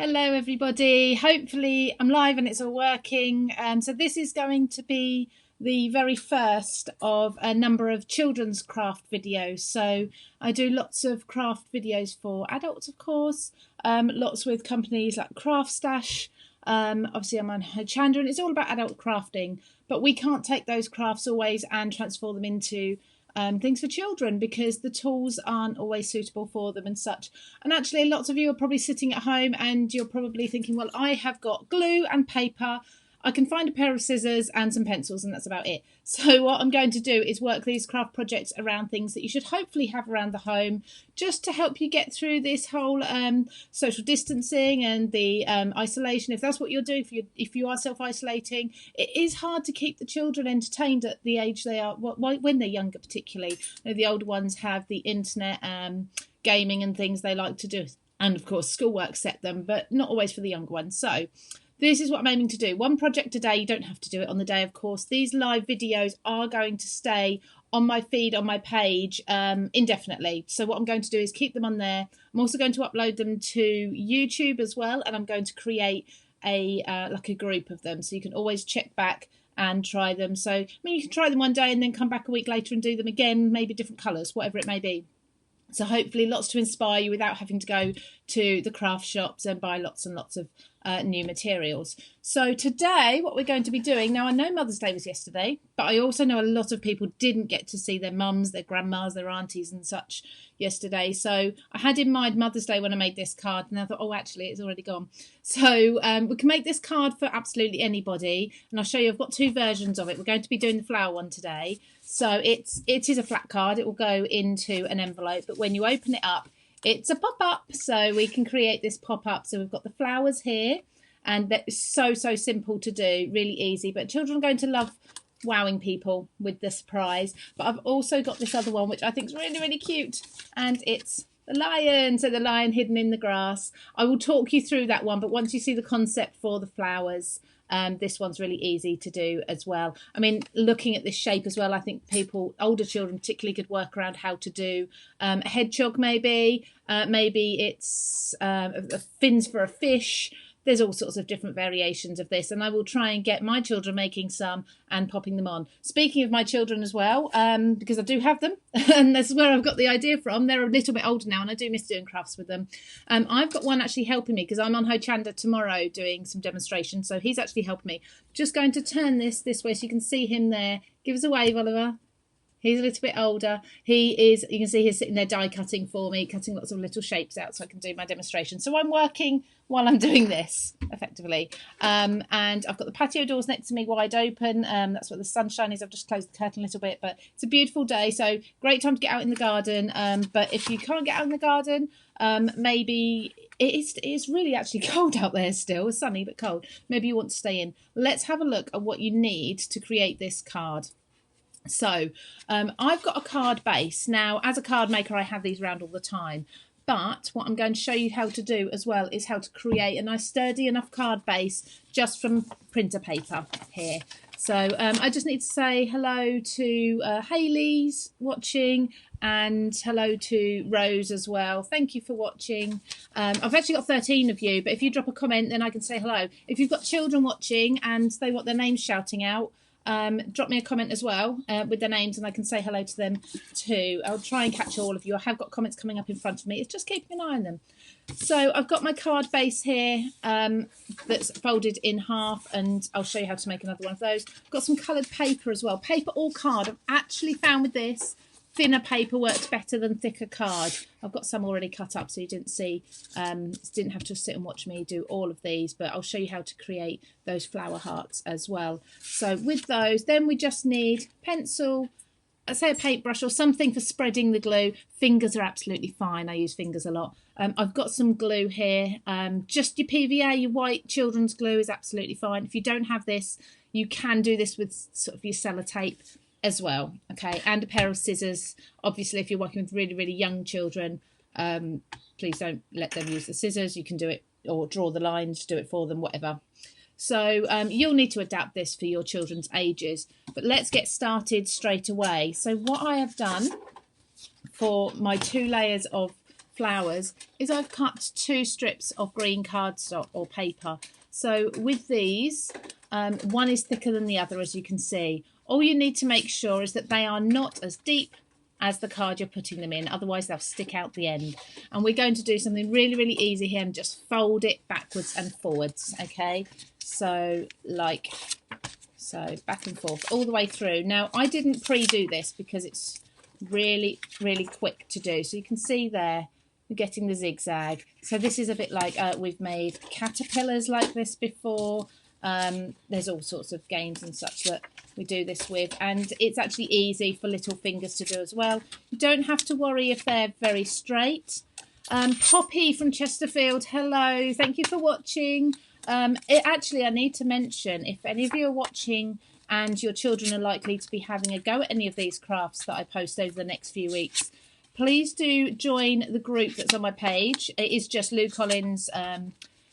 Hello everybody, hopefully I'm live and it's all working. So this is going to be the very first of a number of children's craft videos. So I do lots of craft videos for adults, of course, lots with companies like Craft Stash. Obviously I'm on Hochanda and it's all about adult crafting, but we can't take those crafts always and transform them into things for children because the tools aren't always suitable for them and such. And actually lots of you are probably sitting at home and you're probably thinking, well, I have got glue and paper, I can find a pair of scissors and some pencils and that's about it. So what I'm going to do is work these craft projects around things that you should hopefully have around the home, just to help you get through this whole social distancing and the isolation. If that's what you're doing, if you are self-isolating, it is hard to keep the children entertained at the age they are, when they're younger particularly. You know, the older ones have the internet, gaming and things they like to do. And of course schoolwork set them, but not always for the younger ones. So this is what I'm aiming to do. One project a day. You don't have to do it on the day, of course. These live videos are going to stay on my feed, on my page, indefinitely. So what I'm going to do is keep them on there. I'm also going to upload them to YouTube as well. And I'm going to create like a group of them. So you can always check back and try them. So, I mean, you can try them one day and then come back a week later and do them again, maybe different colours, whatever it may be. So hopefully lots to inspire you without having to go to the craft shops and buy lots and lots of new materials. So today what we're going to be doing, now I know Mother's Day was yesterday, but I also know a lot of people didn't get to see their mums, their grandmas, their aunties and such yesterday. So I had in mind Mother's Day when I made this card and I thought, oh, actually it's already gone. So we can make this card for absolutely anybody. And I'll show you, I've got two versions of it. We're going to be doing the flower one today. So it is a flat card. It will go into an envelope, but when you open it up, it's a pop-up. So we can create this pop-up. So we've got the flowers here and that is so simple to do, really easy. But children are going to love wowing people with the surprise. But I've also got this other one, which I think is really cute. And it's the lion. So the lion hidden in the grass. I will talk you through that one. But once you see the concept for the flowers, this one's really easy to do as well. I mean, looking at this shape as well, I think people, older children particularly, could work around how to do a hedgehog maybe. Maybe it's fins for a fish. There's all sorts of different variations of this, and I will try and get my children making some and popping them on. Speaking of my children as well, because I do have them, and that's where I've got the idea from. They're a little bit older now, and I do miss doing crafts with them. I've got one actually helping me because I'm on Hochanda tomorrow doing some demonstrations, so he's actually helping me. Just going to turn this way so you can see him there. Give us a wave, Oliver. He's a little bit older. He is, you can see he's sitting there die cutting for me, cutting lots of little shapes out so I can do my demonstration. So I'm working while I'm doing this, effectively. And I've got the patio doors next to me wide open. That's what the sunshine is. I've just closed the curtain a little bit, but it's a beautiful day. So great time to get out in the garden. But if you can't get out in the garden, maybe it is really actually cold out there still. It's sunny but cold. Maybe you want to stay in. Let's have a look at what you need to create this card. So I've got a card base. Now, as a card maker, I have these around all the time. But what I'm going to show you how to do as well is how to create a nice sturdy enough card base just from printer paper here. So I just need to say hello to Hayley's watching and hello to Rose as well. Thank you for watching. I've actually got 13 of you, but if you drop a comment, then I can say hello. If you've got children watching and they want their names shouting out, drop me a comment as well with their names and I can say hello to them too. I'll try and catch all of you. I have got comments coming up in front of me. It's just keeping an eye on them. So I've got my card base here that's folded in half and I'll show you how to make another one of those. I've got some coloured paper as well. Paper or card. I've actually found with this, thinner paper works better than thicker card. I've got some already cut up so you didn't see, didn't have to sit and watch me do all of these, but I'll show you how to create those flower hearts as well. So with those, then we just need pencil, say a paintbrush or something for spreading the glue. Fingers are absolutely fine. I use fingers a lot. I've got some glue here. Just your PVA, your white children's glue is absolutely fine. If you don't have this, you can do this with sort of your sellotape as well. Okay, and a pair of scissors. Obviously, if you're working with really young children, please don't let them use the scissors. You can do it or draw the lines, do it for them, whatever. So you'll need to adapt this for your children's ages, but let's get started straight away. So what I have done for my 2 layers of flowers is I've cut 2 strips of green cardstock or paper. So with these, one is thicker than the other, as you can see. All you need to make sure is that they are not as deep as the card you're putting them in, otherwise they'll stick out the end. And we're going to do something really, really easy here and just fold it backwards and forwards, okay? So like so, back and forth all the way through. Now, I didn't pre-do this because it's really, really quick to do. So you can see there, we're getting the zigzag. So this is a bit like we've made caterpillars like this before. There's all sorts of games and such that we do this with, and it's actually easy for little fingers to do as well. You don't have to worry if they're very straight. Poppy from Chesterfield, hello, thank you for watching. Actually, I need to mention, if any of you are watching and your children are likely to be having a go at any of these crafts that I post over the next few weeks, please do join the group that's on my page. It is just Lou Collins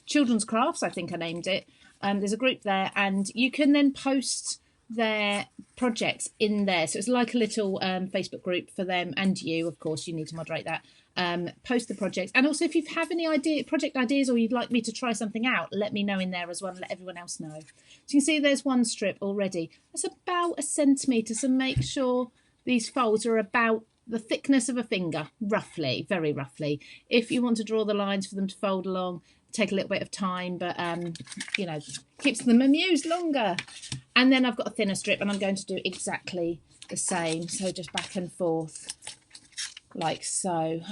Children's Crafts, I think I named it. There's a group there, and you can then post their projects in there. So it's like a little Facebook group for them and you. Of course, you need to moderate that. Post the projects, and also if you have any project ideas, or you'd like me to try something out, let me know in there as well, and let everyone else know. So you can see there's one strip already. That's about 1 centimetre, so make sure these folds are about the thickness of a finger, roughly, very roughly. If you want to draw the lines for them to fold along, take a little bit of time, but you know, keeps them amused longer. And then I've got a thinner strip, and I'm going to do exactly the same, so just back and forth like so.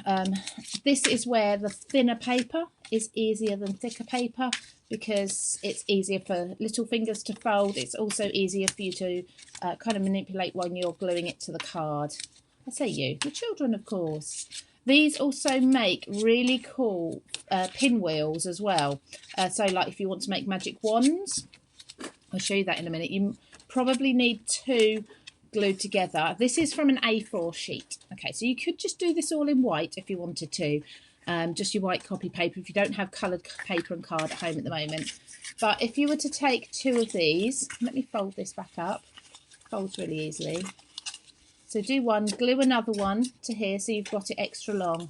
This is where the thinner paper is easier than thicker paper, because it's easier for little fingers to fold. It's also easier for you to kind of manipulate when you're gluing it to the card. I say you, the children, of course. These also make really cool pinwheels as well. So like if you want to make magic wands, I'll show you that in a minute. You probably need 2 glued together. This is from an A4 sheet. Okay, so you could just do this all in white if you wanted to. Just your white copy paper if you don't have coloured paper and card at home at the moment. But if you were to take 2 of these, let me fold this back up. Folds really easily. So do one, glue another one to here so you've got it extra long.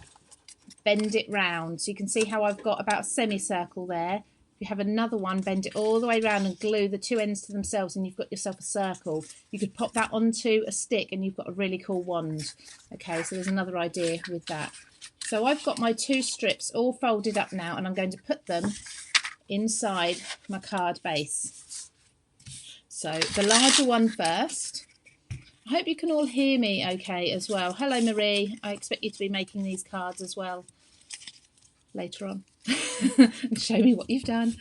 Bend it round. So you can see how I've got about a semicircle there. If you have another one, bend it all the way around and glue the 2 ends to themselves, and you've got yourself a circle. You could pop that onto a stick and you've got a really cool wand. Okay, so there's another idea with that. So I've got my 2 strips all folded up now, and I'm going to put them inside my card base. So the larger one first. I hope you can all hear me okay as well. Hello, Marie. I expect you to be making these cards as well later on. And show me what you've done.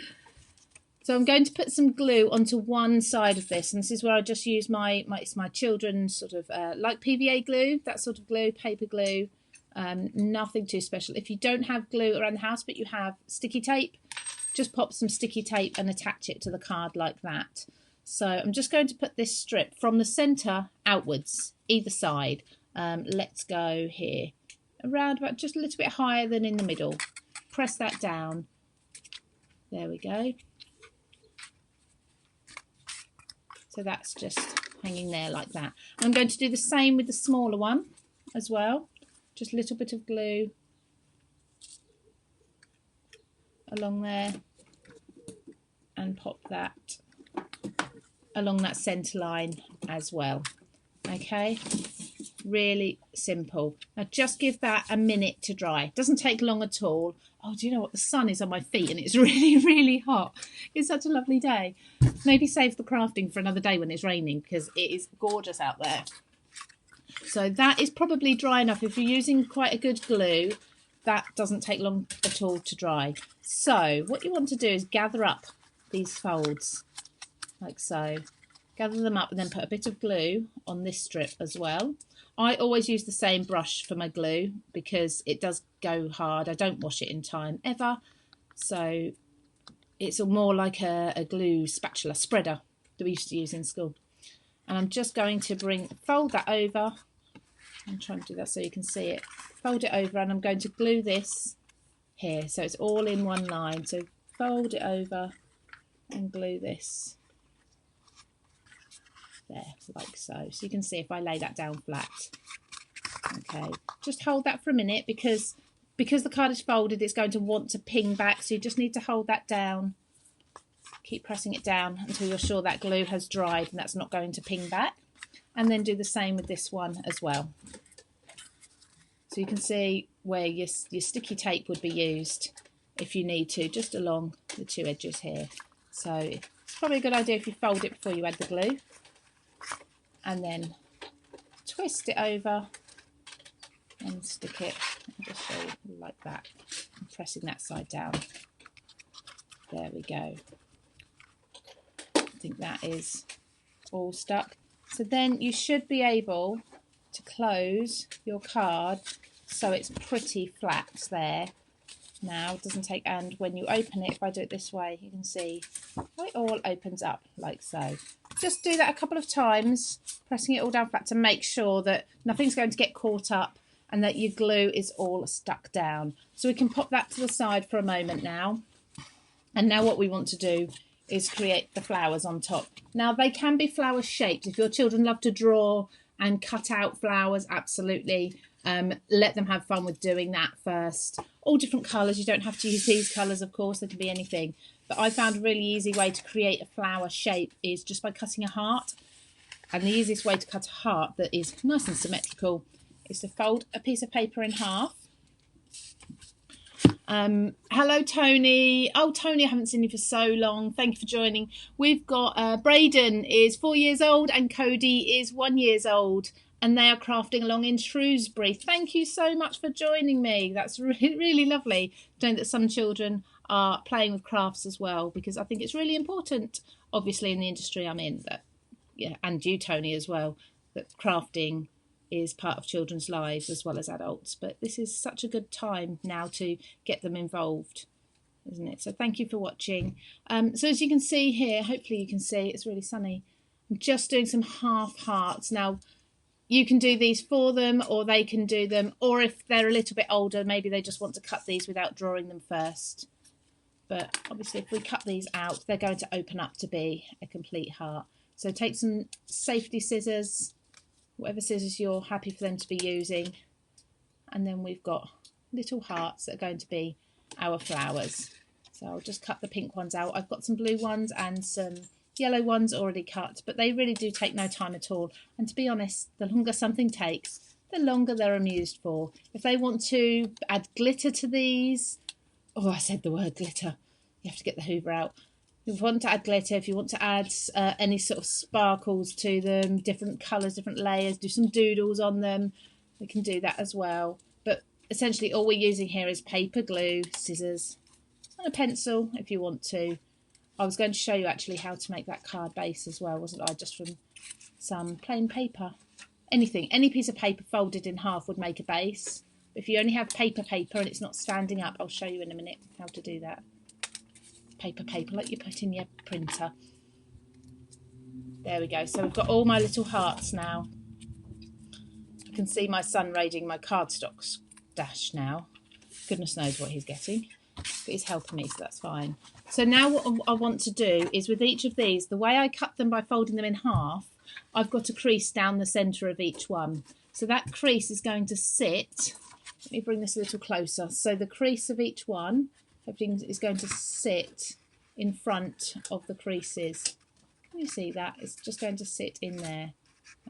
So I'm going to put some glue onto one side of this, and this is where I just use my children's sort of like PVA glue, that sort of glue, paper glue, nothing too special. If you don't have glue around the house but you have sticky tape, just pop some sticky tape and attach it to the card like that. So I'm just going to put this strip from the centre outwards, either side. Let's go here, around about just a little bit higher than in the middle. Press that down. There we go. So that's just hanging there like that. I'm going to do the same with the smaller one as well. Just a little bit of glue along there and pop that along that centre line as well. Okay, really simple. Now just give that a minute to dry. It doesn't take long at all. Oh, do you know what? The sun is on my feet and it's really, really hot. It's such a lovely day. Maybe save the crafting for another day when it's raining, because it is gorgeous out there. So that is probably dry enough. If you're using quite a good glue, that doesn't take long at all to dry. So what you want to do is gather up these folds like so. Gather them up and then put a bit of glue on this strip as well. I always use the same brush for my glue because it does go hard. I don't wash it in time ever. So it's more like a glue spatula spreader that we used to use in school. And I'm just going to fold that over. I'm trying to do that so you can see it. Fold it over, and I'm going to glue this here so it's all in one line. So fold it over and glue this there like so. So you can see if I lay that down flat. Okay, just hold that for a minute, because because the card is folded, it's going to want to ping back, so you just need to hold that down. Keep pressing it down until you're sure that glue has dried and that's not going to ping back. And then do the same with this one as well. So you can see where your sticky tape would be used if you need to, just along the two edges here. So it's probably a good idea if you fold it before you add the glue. And then twist it over and stick it, just so like that. I'm pressing that side down. There we go. I think that is all stuck. So then you should be able to close your card so it's pretty flat there. Now, it doesn't take, and when you open it, if I do it this way, you can see it all opens up like so. Just do that a couple of times, pressing it all down flat to make sure that nothing's going to get caught up and that your glue is all stuck down. So we can pop that to the side for a moment now. And now what we want to do is create the flowers on top. Now, they can be flower shaped. If your children love to draw and cut out flowers, absolutely. Let them have fun with doing that first. All different colours. You don't have to use these colours, of course. They can be anything. But I found a really easy way to create a flower shape is just by cutting a heart. And the easiest way to cut a heart that is nice and symmetrical is to fold a piece of paper in half. Hello, Tony. Oh, Tony, I haven't seen you for so long. Thank you for joining. We've got Braden is 4 years old and Cody is 1 year old. And they are crafting along in Shrewsbury. Thank you so much for joining me. That's really, really lovely knowing that some children are playing with crafts as well, because I think it's really important, obviously, in the industry I'm in, that, yeah, and you, Tony, as well, that crafting is part of children's lives as well as adults. But this is such a good time now to get them involved, isn't it? So thank you for watching. So as you can see here, hopefully you can see, it's really sunny. I'm just doing some half hearts. Now, you can do these for them, or they can do them, or if they're a little bit older, maybe they just want to cut these without drawing them first. But obviously if we cut these out, they're going to open up to be a complete heart. So take some safety scissors, whatever scissors you're happy for them to be using. And then we've got little hearts that are going to be our flowers. So I'll just cut the pink ones out. I've got some blue ones and some yellow ones already cut, but they really do take no time at all. And to be honest, the longer something takes, the longer they're amused for. If they want to add glitter to these, oh, I said the word glitter. You have to get the Hoover out. If you want to add glitter, if you want to add any sort of sparkles to them, different colours, different layers, do some doodles on them, we can do that as well. But essentially all we're using here is paper, glue, scissors, and a pencil if you want to. I was going to show you actually how to make that card base as well, wasn't I? Just from some plain paper. Anything, any piece of paper folded in half would make a base. If you only have paper and it's not standing up, I'll show you in a minute how to do that. Paper like you put in your printer. There we go. So we've got all my little hearts now. I can see my son raiding my cardstock stash now. Goodness knows what he's getting. But he's helping me, so that's fine. So now what I want to do is with each of these, the way I cut them by folding them in half, I've got a crease down the centre of each one. So that crease is going to sit, let me bring this a little closer. So the crease of each one, everything is going to sit in front of the creases. Can you see that? It's just going to sit in there.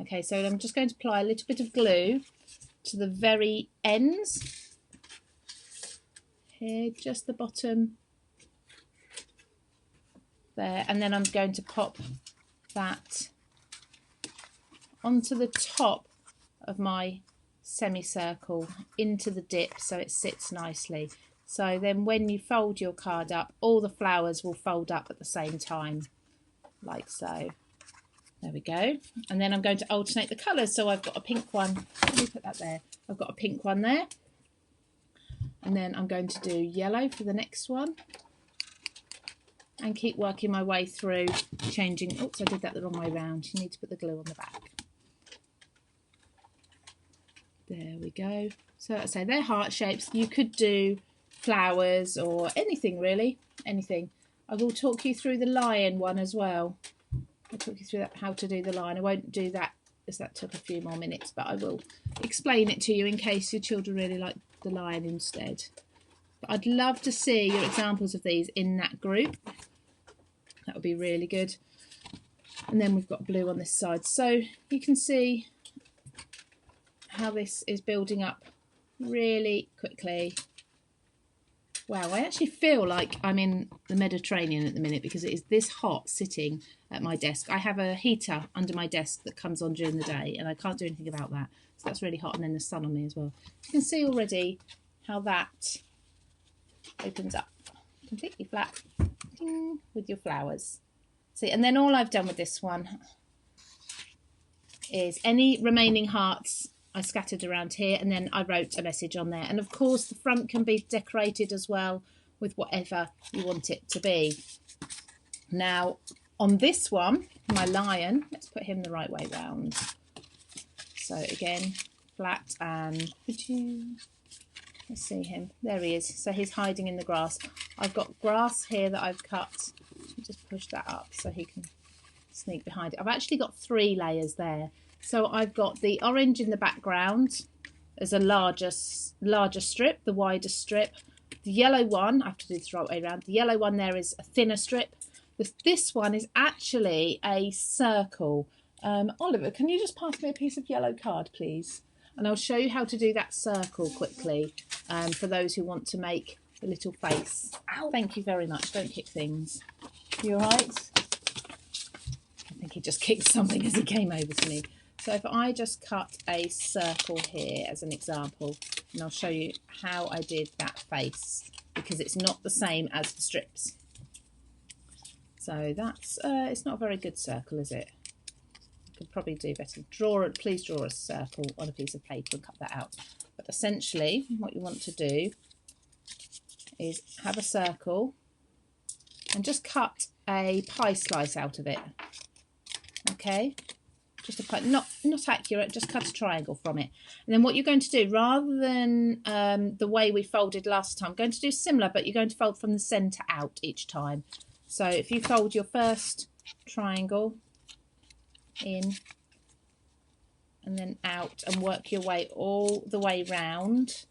Okay, so I'm just going to apply a little bit of glue to the very ends. Here, just the bottom there, and then I'm going to pop that onto the top of my semicircle into the dip so it sits nicely. So then when you fold your card up, all the flowers will fold up at the same time, like so. There we go. And then I'm going to alternate the colours. So I've got a pink one. Let me put that there. I've got a pink one there. And then I'm going to do yellow for the next one. And keep working my way through changing. Oops, I did that the wrong way round. You need to put the glue on the back. There we go. So let's say they're heart shapes. You could do flowers or anything really, anything. I will talk you through the lion one as well. I'll talk you through that, how to do the lion. I won't do that as that took a few more minutes, but I will explain it to you in case your children really like the lion instead. But I'd love to see your examples of these in that group. That would be really good. And then we've got blue on this side. So you can see how this is building up really quickly. Wow, I actually feel like I'm in the Mediterranean at the minute because it is this hot sitting at my desk. I have a heater under my desk that comes on during the day and I can't do anything about that. So that's really hot, and then the sun on me as well. You can see already how that opens up completely flat with your flowers. See, and then all I've done with this one is any remaining hearts I scattered around here, and then I wrote a message on there. And of course the front can be decorated as well with whatever you want it to be. Now on this one, my lion, let's put him the right way round. So again, flat, and let's see him. There he is. So he's hiding in the grass. I've got grass here that I've cut. Just push that up so he can sneak behind it. I've actually got 3 layers there. So I've got the orange in the background as a larger strip, the wider strip. The yellow one, I have to do this the right way around. The yellow one there is a thinner strip. This one is actually a circle. Oliver, can you just pass me a piece of yellow card, please? And I'll show you how to do that circle quickly for those who want to make the little face. Ow. Thank you very much. Don't kick things. You all right? I think he just kicked something as he came over to me. So if I just cut a circle here as an example, and I'll show you how I did that face, because it's not the same as the strips. So that's, it's not a very good circle, is it? I could probably do better. Please draw a circle on a piece of paper and cut that out. But essentially what you want to do is have a circle and just cut a pie slice out of it. Okay? Just a pie, not accurate, just cut a triangle from it. And then what you're going to do, rather than the way we folded last time, I'm going to do similar, but you're going to fold from the centre out each time. So if you fold your first triangle in and then out and work your way all the way round,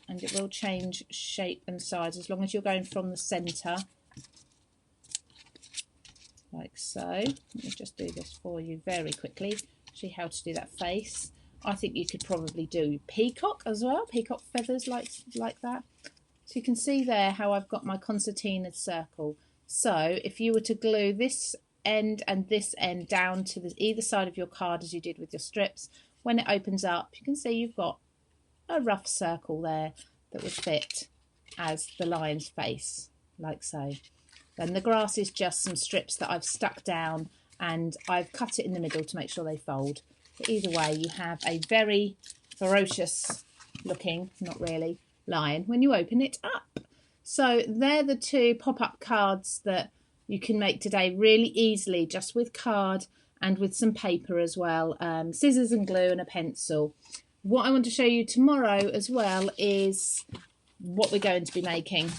and it will change shape and size as long as you're going from the centre, like so. Let me just do this for you very quickly, see how to do that face. I think you could probably do peacock as well, peacock feathers like that. So you can see there how I've got my concertina circle. So if you were to glue this end and this end down to either side of your card as you did with your strips, when it opens up you can see you've got a rough circle there that would fit as the lion's face, like so. Then the grass is just some strips that I've stuck down and I've cut it in the middle to make sure they fold. But either way you have a very ferocious looking, not really, lion when you open it up. So they're the 2 pop-up cards that you can make today really easily, just with card and with some paper as well, scissors and glue and a pencil. What I want to show you tomorrow as well is what we're going to be making.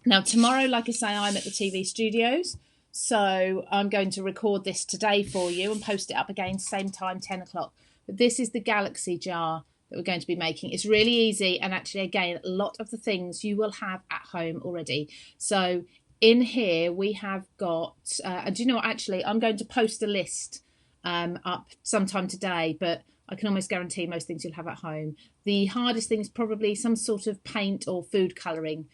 Now tomorrow, like I say, I'm at the TV studios, so I'm going to record this today for you and post it up again same time, 10 o'clock. But this is the galaxy jar that we're going to be making. It's really easy, and actually again a lot of the things you will have at home already. So in here we have got and do you know what, actually I'm going to post a list up sometime today, but I can almost guarantee most things you'll have at home. The hardest thing is probably some sort of paint or food colouring.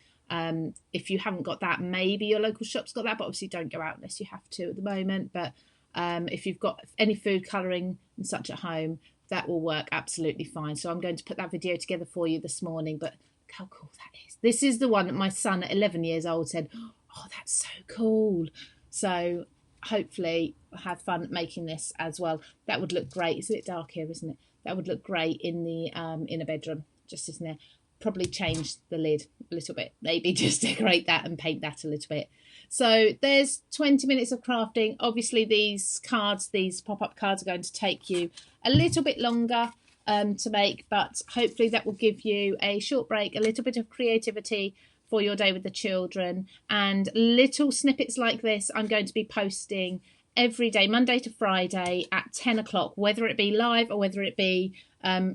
If you haven't got that, maybe your local shop's got that, but obviously don't go out unless you have to at the moment. But if you've got any food colouring and such at home, that will work absolutely fine. So I'm going to put that video together for you this morning, but look how cool that is. This is the one that my son at 11 years old said, oh, that's so cool. So hopefully have fun making this as well. That would look great. It's a bit dark here, isn't it? That would look great in the inner bedroom, just sitting there. Probably change the lid a little bit, maybe just decorate that and paint that a little bit. So there's 20 minutes of crafting. Obviously these cards, these pop-up cards, are going to take you a little bit longer to make, but hopefully that will give you a short break, a little bit of creativity for your day with the children, and little snippets like this I'm going to be posting every day, Monday to Friday at 10 o'clock, whether it be live or whether it be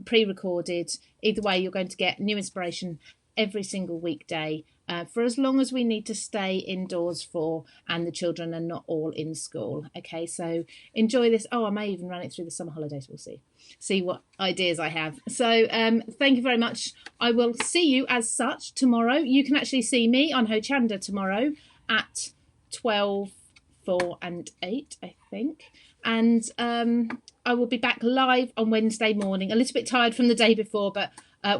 pre-recorded. Either way, you're going to get new inspiration every single weekday for as long as we need to stay indoors for, and the children are not all in school. Okay, so enjoy this. Oh, I may even run it through the summer holidays. We'll see what ideas I have. So thank you very much. I will see you as such tomorrow. You can actually see me on Hochanda tomorrow at 12, 4 and 8, I think. And I will be back live on Wednesday morning. A little bit tired from the day before, but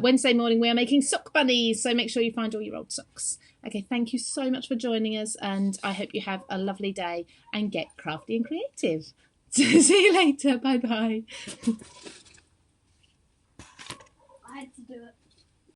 Wednesday morning we are making sock bunnies, so make sure you find all your old socks. Okay, thank you so much for joining us, and I hope you have a lovely day and get crafty and creative. See you later. Bye bye. I had to do it.